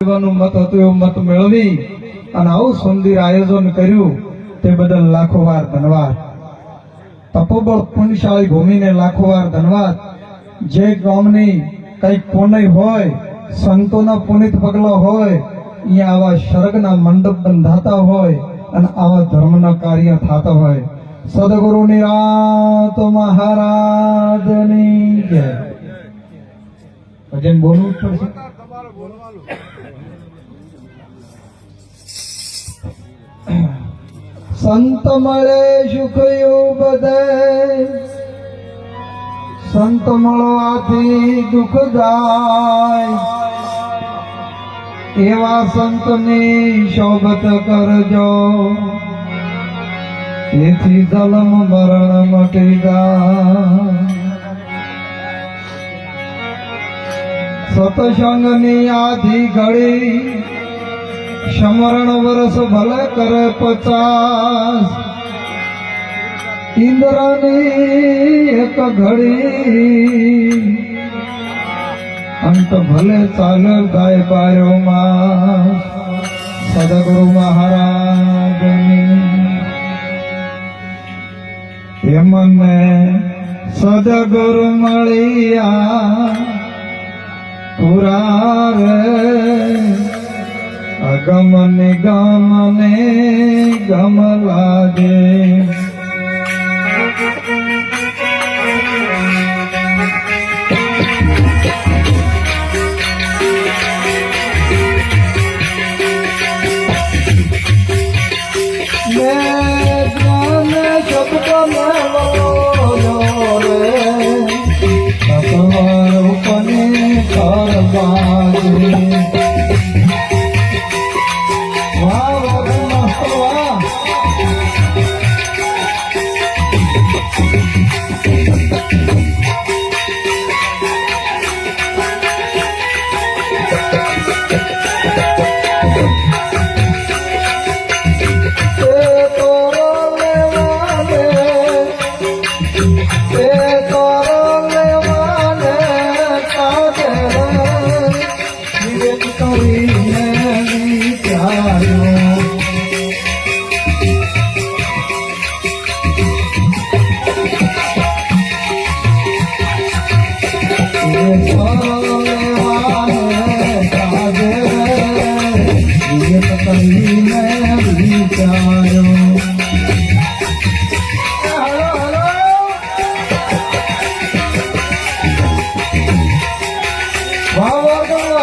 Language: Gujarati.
મત હતું એવું મત મેળવી અને આવું સુંદર આયોજન કર્યું તે બદલ લાખો વાર ધન્યવાદ. તપોબળ પુણ્યશાળી ભૂમિને લાખો વાર ધન્યવાદ. જે ગામની કઈક પુણ્ય હોય, સંતોના પુનિત પગલા હોય, અહીંયા આવા સ્વર્ગના મંડપ બંધાતા હોય અને આવા ધર્મના કાર્ય થતા હોય. સદગુરુ નિરાત મહારાજની જય. ભજન બોલવું જ પડશે. સંત મળે સુખયું બધે, સંત મળવાથી દુઃખ જાય. એવા સંતની શોભત કરજો, તેથી જન્મ મરણ મટી જાય. સતસંગની આધી ઘડી સમરણ વર્ષ ભલે કરે 50, ઇન્દ્રની એક ઘડી અંત ભલે ચાલે ગાય બારો માસ. સદગુરુ મહારાજની મને સદગુરુ મળ્યા પુરા રે, અગમ નિગમને ગમ લાગે.